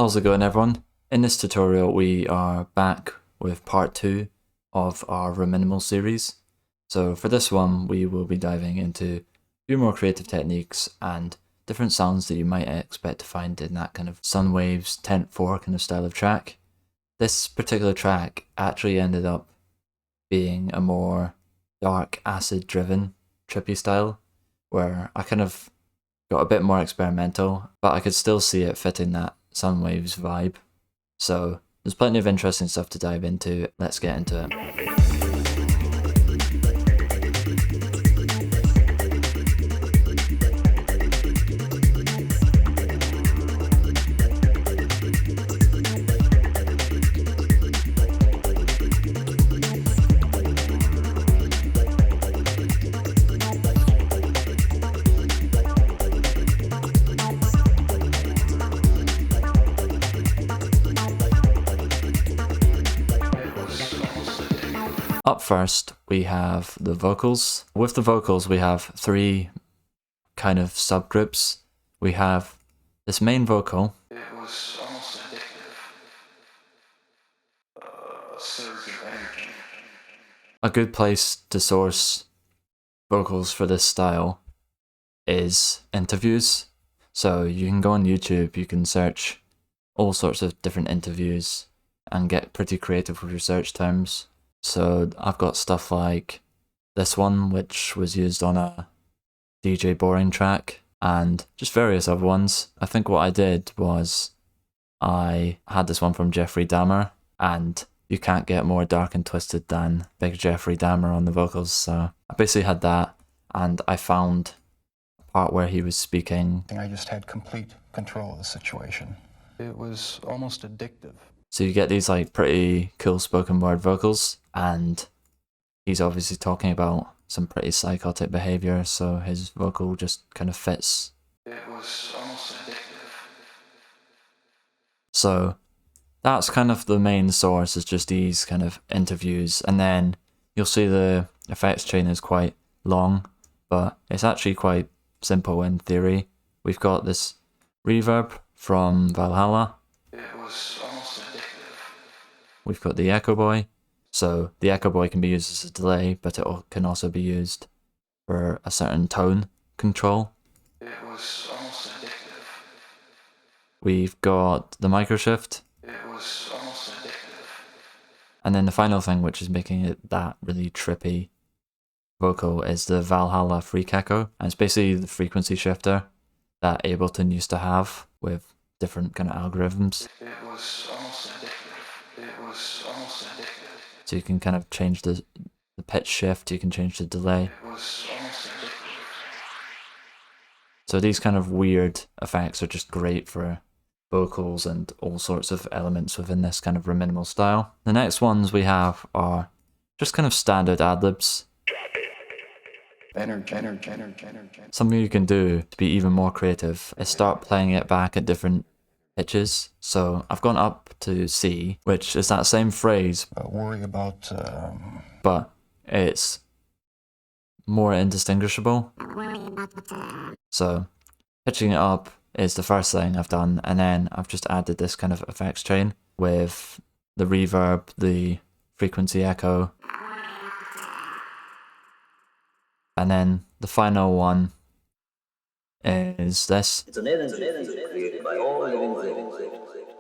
How's it going, everyone? In this tutorial we are back with part 2 of our Rominimal series. So for this one we will be diving into a few more creative techniques and different sounds that you might expect to find in that kind of Sunwaves Tent 4 kind of style of track. This particular track actually ended up being a more dark acid driven trippy style where I kind of got a bit more experimental, but I could still see it fitting that Sunwaves vibe. So there's plenty of interesting stuff to dive into. Let's get into it. Up first, we have the vocals. With the vocals, we have three kind of subgroups. We have this main vocal. It was almost addictive. Surge of energy. A good place to source vocals for this style is interviews. So you can go on YouTube, you can search all sorts of different interviews and get pretty creative with your search terms. So I've got stuff like this one, which was used on a DJ Boring track, and just various other ones. I think what I did was I had this one from Jeffrey Dahmer, and you can't get more dark and twisted than Big Jeffrey Dahmer on the vocals. So I basically had that, and I found a part where he was speaking. I just had complete control of the situation. It was almost addictive. So you get these like pretty cool spoken word vocals, and he's obviously talking about some pretty psychotic behaviour, so his vocal just kind of fits. It was almost addictive. So that's kind of the main source, is just these kind of interviews, and then you'll see the effects chain is quite long, but it's actually quite simple in theory. We've got this reverb from Valhalla. It was almost addictive. We've got the Echo Boy. So the Echo Boy can be used as a delay, but it can also be used for a certain tone control. It was almost addictive. We've got the micro shift. It was almost addictive. And then the final thing, which is making it that really trippy vocal, is the Valhalla Freak Echo. And it's basically the frequency shifter that Ableton used to have with different kind of algorithms. It was almost addictive. It was almost addictive. So you can kind of change the pitch shift, you can change the delay. It was almost addictive. So these kind of weird effects are just great for vocals and all sorts of elements within this kind of Rominimal style. The next ones we have are just kind of standard ad-libs. Something you can do to be even more creative is start playing it back at different pitches. So I've gone up to C, which is that same phrase, worry about but it's more indistinguishable. So pitching it up is the first thing I've done, and then I've just added this kind of effects chain with the reverb, the frequency echo, and then the final one is this.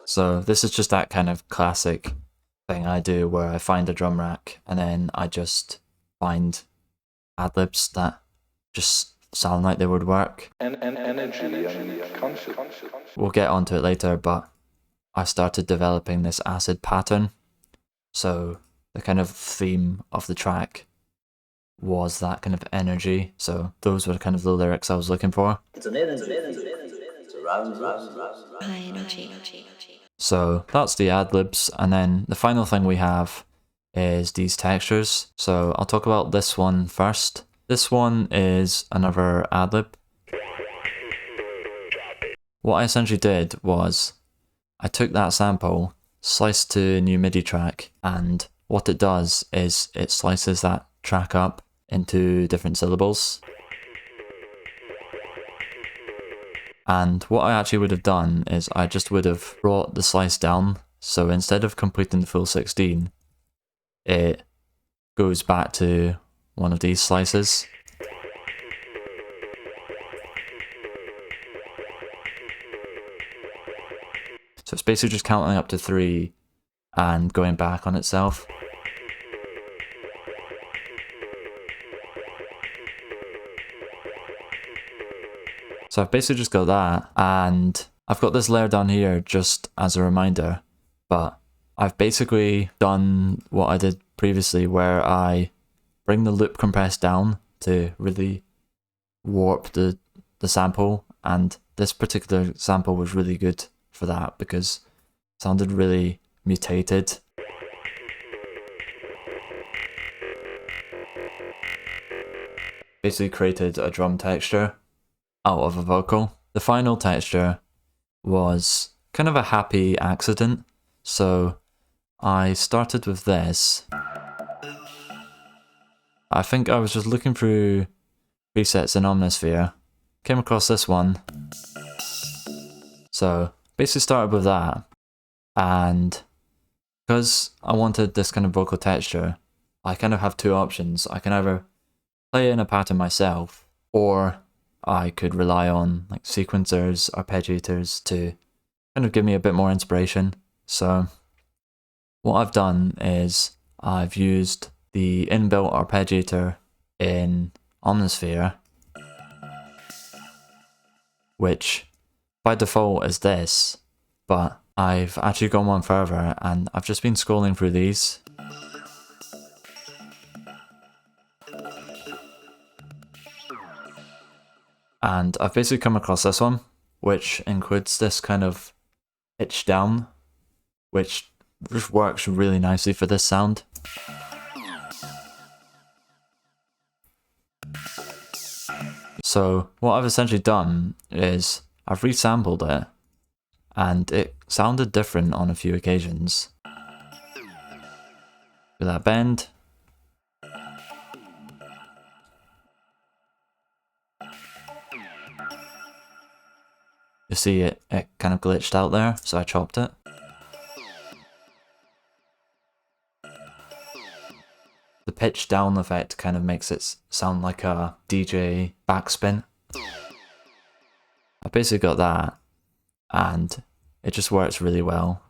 So this is just that kind of classic thing I do where I find a drum rack and then I just find ad-libs that just sound like they would work. And energy and consciousness. We'll get onto it later, but I started developing this acid pattern. So the kind of theme of the track was that kind of energy. So those were kind of the lyrics I was looking for. It's an energy. High energy. So that's the ad-libs, and then the final thing we have is these textures. So I'll talk about this one first. This one is another ad-lib. What I essentially did was I took that sample, sliced to a new MIDI track, and what it does is it slices that track up into different syllables. And what I actually would have done is I just would have brought the slice down. So instead of completing the full 16, it goes back to one of these slices. So it's basically just counting up to 3 and going back on itself. So I've basically just got that, and I've got this layer down here just as a reminder, but I've basically done what I did previously where I bring the loop compress down to really warp the sample, and this particular sample was really good for that because it sounded really mutated. Basically created a drum texture out of a vocal. The final texture was kind of a happy accident, so I started with this. I think I was just looking through presets in Omnisphere, came across this one, so basically started with that, and because I wanted this kind of vocal texture, I kind of have two options. I can either play in a pattern myself, or I could rely on like sequencers, arpeggiators to kind of give me a bit more inspiration. So what I've done is I've used the inbuilt arpeggiator in Omnisphere, which by default is this, but I've actually gone one further and I've just been scrolling through these. And I've basically come across this one, which includes this kind of pitch down, which just works really nicely for this sound. So what I've essentially done is I've resampled it, and it sounded different on a few occasions. With that bend. You see it kind of glitched out there, so I chopped it. The pitch down effect kind of makes it sound like a DJ backspin. I basically got that, and it just works really well.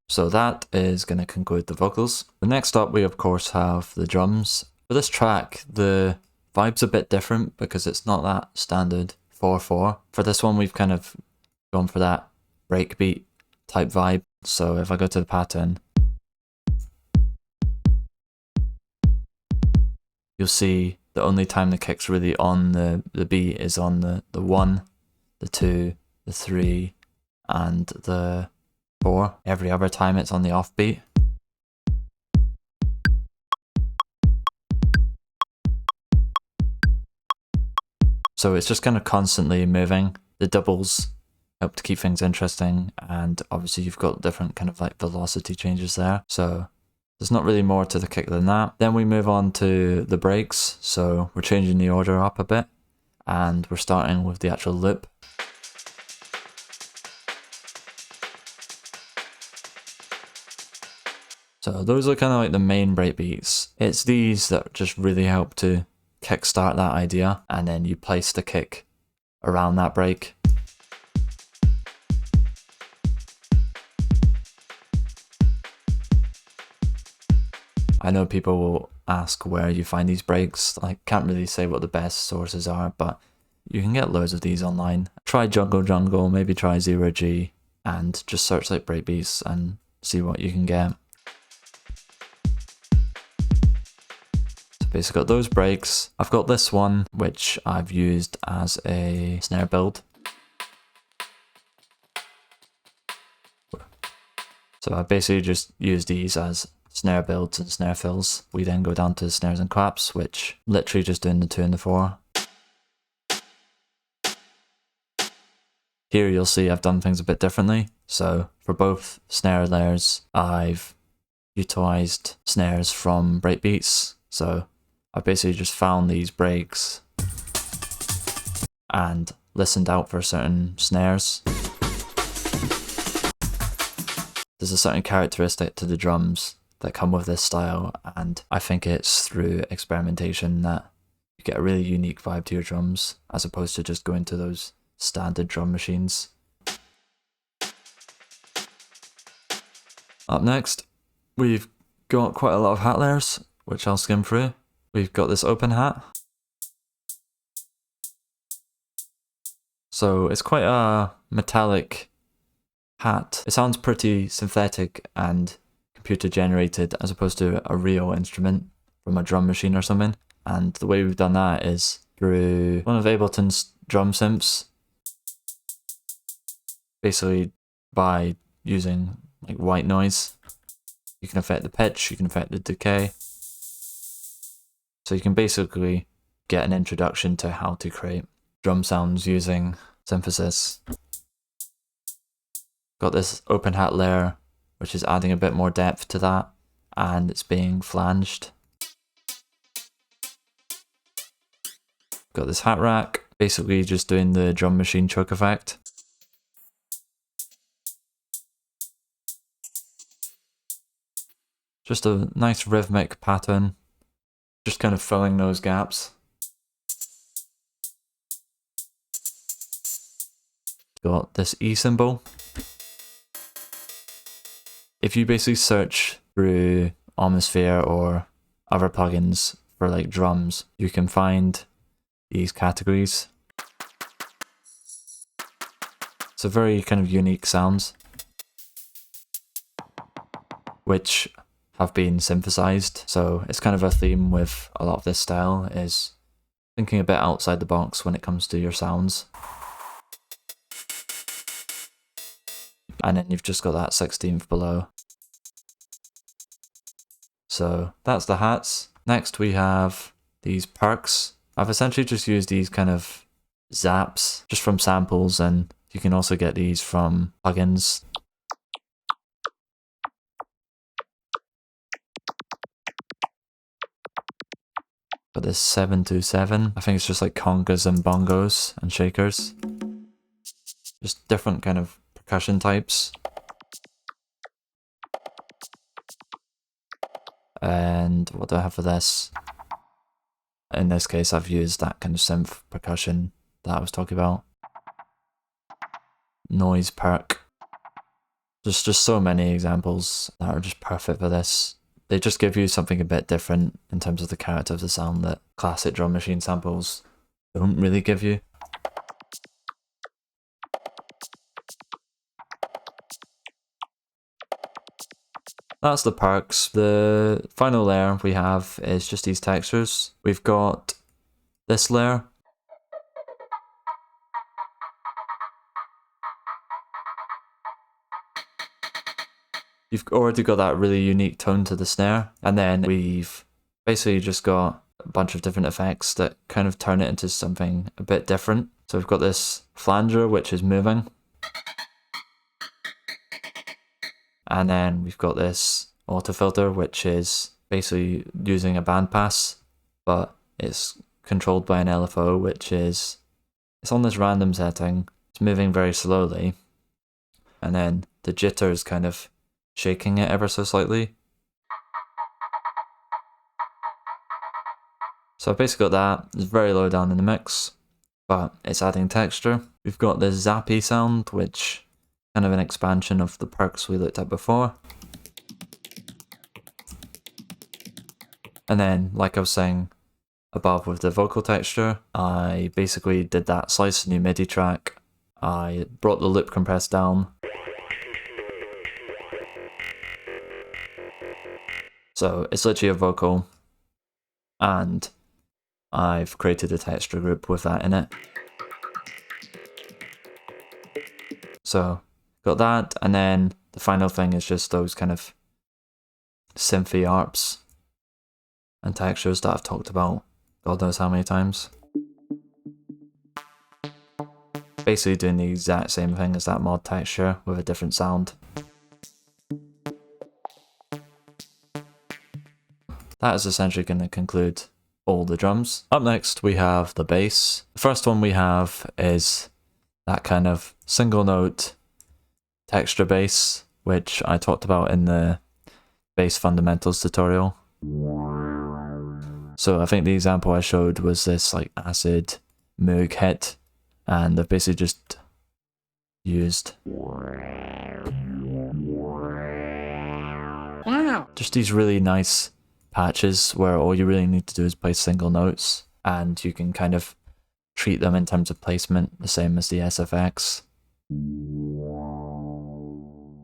So that is going to conclude the vocals. The next up we of course have the drums. For this track the vibe's a bit different because it's not that standard 4/4. For this one we've kind of gone for that breakbeat type vibe. So if I go to the pattern, you'll see the only time the kick's really on the beat is on the 1, the 2, the 3 and the 4. Every other time it's on the offbeat. So it's just kind of constantly moving. The doubles help to keep things interesting, and obviously you've got different kind of like velocity changes there. So there's not really more to the kick than that. Then we move on to the breaks. So we're changing the order up a bit, and we're starting with the actual loop. So those are kind of like the main breakbeats. It's these that just really help to kickstart that idea, and then you place the kick around that break. I know people will ask where you find these breaks. I can't really say what the best sources are, but you can get loads of these online. Try Jungle Jungle, maybe try 0G, and just search like breakbeats and see what you can get. Basically got those breaks. I've got this one which I've used as a snare build. So I basically just use these as snare builds and snare fills. We then go down to snares and claps, which literally just doing the 2 and the 4. Here you'll see I've done things a bit differently. So for both snare layers, I've utilized snares from breakbeats. So I basically just found these breaks and listened out for certain snares. There's a certain characteristic to the drums that come with this style, and I think it's through experimentation that you get a really unique vibe to your drums, as opposed to just going to those standard drum machines. Up next, we've got quite a lot of hat layers, which I'll skim through. We've got this open hat. So it's quite a metallic hat. It sounds pretty synthetic and computer generated as opposed to a real instrument from a drum machine or something. And the way we've done that is through one of Ableton's drum synths. Basically by using like white noise. You can affect the pitch, you can affect the decay. So you can basically get an introduction to how to create drum sounds using synthesis. Got this open hat layer, which is adding a bit more depth to that, and it's being flanged. Got this hat rack, basically just doing the drum machine choke effect. Just a nice rhythmic pattern, just kind of filling those gaps. Got this E symbol. If you basically search through Atmosphere or other plugins for like drums, you can find these categories. So very kind of unique sounds, which have been synthesized. So it's kind of a theme with a lot of this style, is thinking a bit outside the box when it comes to your sounds. And then you've just got that 16th below. So that's the hats. Next we have these perks. I've essentially just used these kind of zaps just from samples, and you can also get these from plugins. Got this 727. I think it's just like congas and bongos and shakers. Just different kind of percussion types. And what do I have for this? In this case, I've used that kind of synth percussion that I was talking about. Noise perk. There's just so many examples that are just perfect for this. They just give you something a bit different in terms of the character of the sound that classic drum machine samples don't really give you. That's the perks. The final layer we have is just these textures. We've got this layer. You've already got that really unique tone to the snare, and then we've basically just got a bunch of different effects that kind of turn it into something a bit different. So we've got this flanger, which is moving. And then we've got this auto filter, which is basically using a bandpass, but it's controlled by an LFO, which is, it's on this random setting. It's moving very slowly. And then the jitter is kind of shaking it ever so slightly. So I've basically got that. It's very low down in the mix, but it's adding texture. We've got this zappy sound, which kind of an expansion of the perks we looked at before. And then, like I was saying above with the vocal texture, I basically did that slice new MIDI track. I brought the loop compress down. So it's literally a vocal, and I've created a texture group with that in it. So got that, and then the final thing is just those kind of synthy arps and textures that I've talked about God knows how many times. Basically doing the exact same thing as that mod texture with a different sound. that is essentially going to conclude all the drums. Up next we have the bass. The first one we have is that kind of single note texture bass, which I talked about in the bass fundamentals tutorial. So I think the example I showed was this like acid Moog hit, and I've basically just used just these really nice patches where all you really need to do is play single notes, and you can kind of treat them in terms of placement the same as the SFX.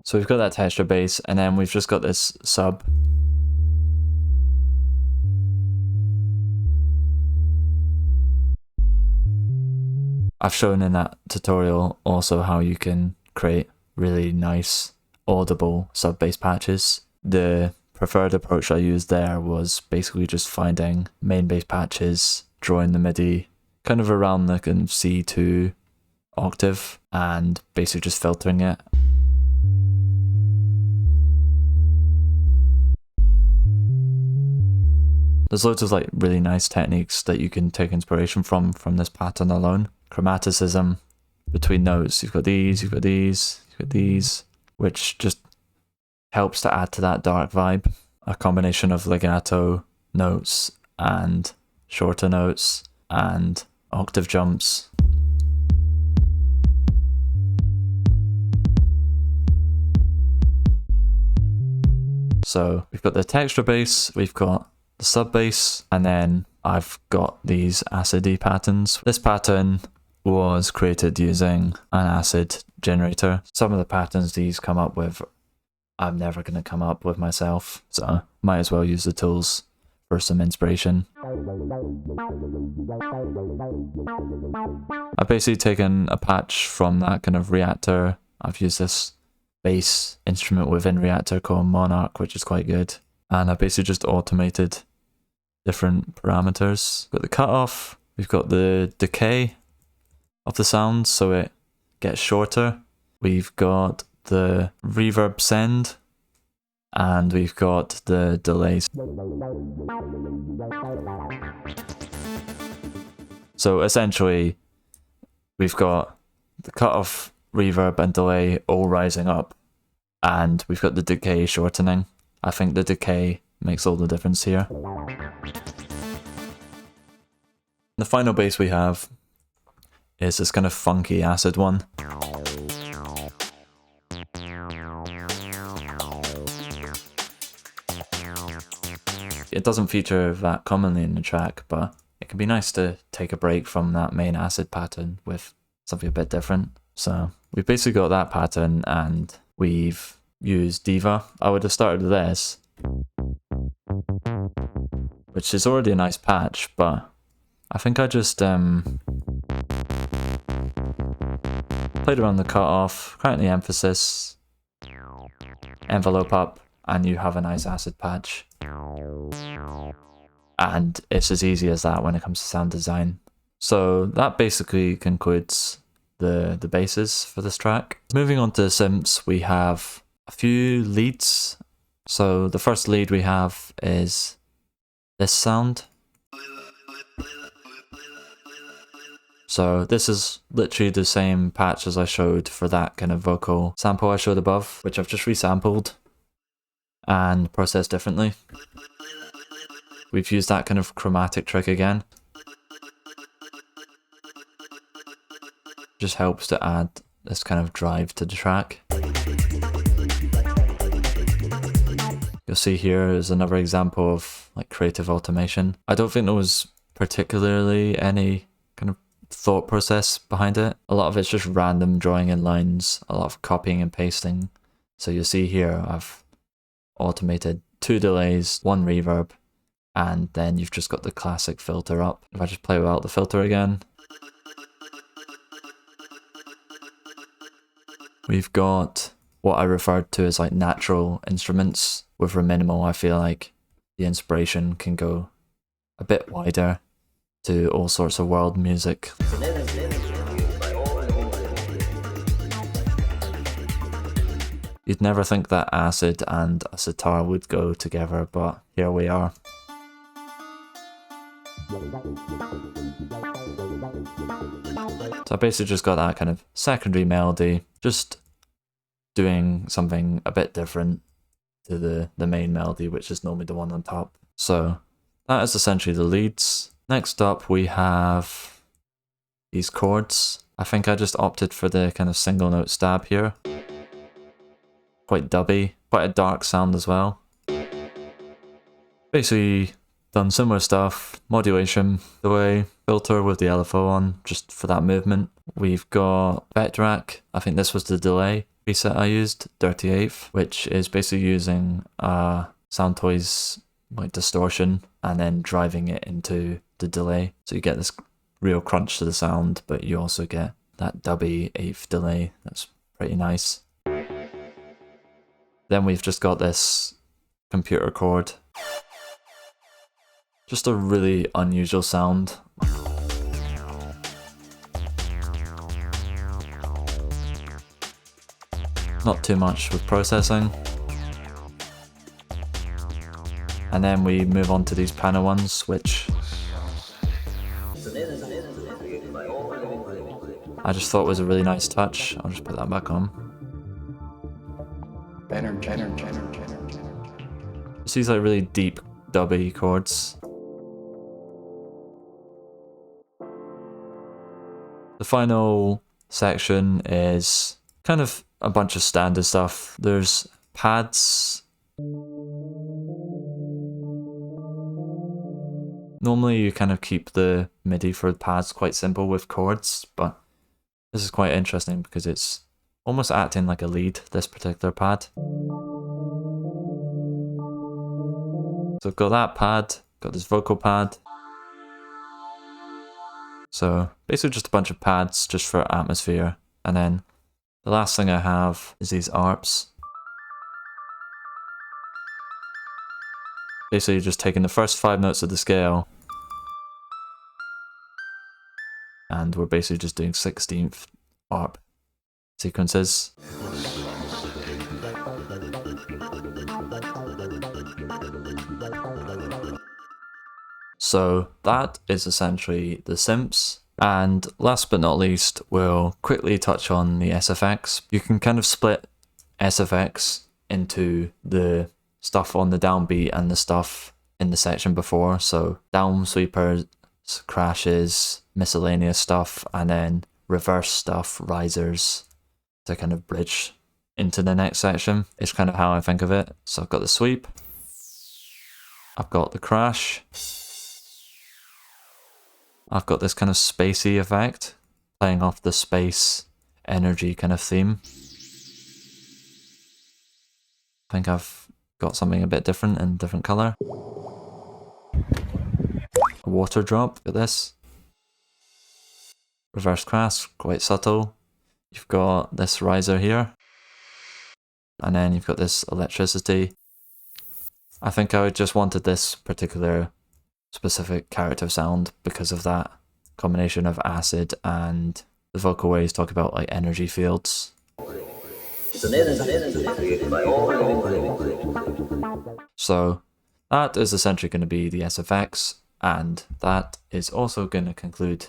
So we've got that texture bass, and then we've just got this sub. I've shown in that tutorial also how you can create really nice audible sub bass patches. The preferred approach I used there was basically just finding main bass patches, drawing the MIDI kind of around the kind of C2 octave, and basically just filtering it. There's loads of like really nice techniques that you can take inspiration from this pattern alone. Chromaticism between notes. You've got these, you've got these, you've got these, which just helps to add to that dark vibe. A combination of legato notes and shorter notes and octave jumps. So we've got the texture bass, we've got the sub bass, and then I've got these acid patterns. This pattern was created using an acid generator. Some of the patterns these come up with, I'm never going to come up with myself, so might as well use the tools for some inspiration. I've basically taken a patch from that kind of Reactor. I've used this bass instrument within Reactor called Monarch, which is quite good. And I basically just automated different parameters. We've got the cutoff, we've got the decay of the sound so it gets shorter. We've got the reverb send, and we've got the delays. So essentially, we've got the cutoff, reverb, and delay all rising up, and we've got the decay shortening. I think the decay makes all the difference here. The final bass we have is this kind of funky acid one. It doesn't feature that commonly in the track, but it can be nice to take a break from that main acid pattern with something a bit different. So we've basically got that pattern, and we've used Diva. I would have started with this, which is already a nice patch, but I think I just played around the cutoff, currently emphasis, envelope up, and you have a nice acid patch. And it's as easy as that when it comes to sound design. So that basically concludes the basses for this track. Moving on to synths, we have a few leads. So the first lead we have is this sound. So this is literally the same patch as I showed for that kind of vocal sample I showed above, which I've just resampled and processed differently. We've used that kind of chromatic trick again. Just helps to add this kind of drive to the track. You'll see here is another example of like creative automation. I don't think there was particularly any kind of thought process behind it. A lot of it's just random drawing in lines, a lot of copying and pasting. So you'll see here I've automated 2 delays, 1 reverb, and then you've just got the classic filter up. If I just play without the filter again, we've got what I referred to as like natural instruments. With Rominimal, I feel like the inspiration can go a bit wider to all sorts of world music. You'd never think that acid and a sitar would go together, but here we are. So I basically just got that kind of secondary melody, just doing something a bit different to the main melody, which is normally the one on top. So that is essentially the leads. Next up we have these chords. I think I just opted for the kind of single note stab here. Quite dubby, quite a dark sound as well. Basically done similar stuff, modulation, delay, filter with the LFO on, just for that movement. We've got Vectorac, I think this was the delay preset I used, Dirty Eighth, which is basically using Soundtoys like distortion and then driving it into the delay. So you get this real crunch to the sound, but you also get that dubby eighth delay. That's pretty nice. Then we've just got this computer chord. Just a really unusual sound. Not too much with processing. And then we move on to these piano ones, which I just thought was a really nice touch. I'll just put that back on. Just these like really deep, dubby chords. The final section is kind of a bunch of standard stuff. There's pads. Normally you kind of keep the MIDI for the pads quite simple with chords, but this is quite interesting because it's almost acting like a lead, this particular pad. So I've got that pad, got this vocal pad. So basically just a bunch of pads just for atmosphere. And then the last thing I have is these ARPs. Basically just taking the first 5 notes of the scale and we're basically just doing 16th ARP sequences. So that is essentially the synths. And last but not least, we'll quickly touch on the SFX. You can kind of split SFX into the stuff on the downbeat and the stuff in the section before. So down sweepers, crashes, miscellaneous stuff, and then reverse stuff, risers, to kind of bridge into the next section. It's kind of how I think of it. So I've got the sweep, I've got the crash, I've got this kind of spacey effect, playing off the space energy kind of theme. I think I've got something a bit different in different colour. A water drop, look at this. Reverse crash, quite subtle. You've got this riser here. And then you've got this electricity. I think I just wanted this particular specific character sound because of that combination of acid and the vocal waves talk about like energy fields. So that is essentially going to be the SFX, and that is also going to conclude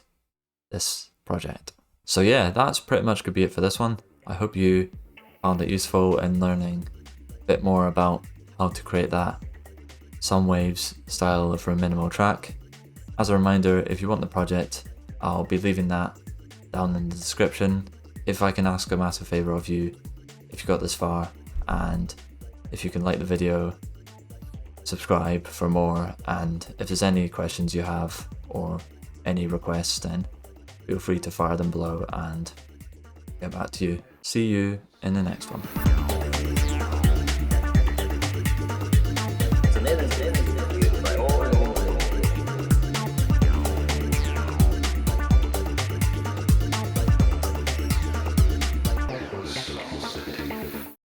this project. So yeah, that's pretty much going to be it for this one. I hope you found it useful in learning a bit more about how to create that Sunwaves style of Rominimal track. As a reminder, if you want the project, I'll be leaving that down in the description. If I can ask a massive favour of you, if you got this far, and if you can like the video, subscribe for more, and if there's any questions you have or any requests, then feel free to fire them below and get back to you. See you in the next one.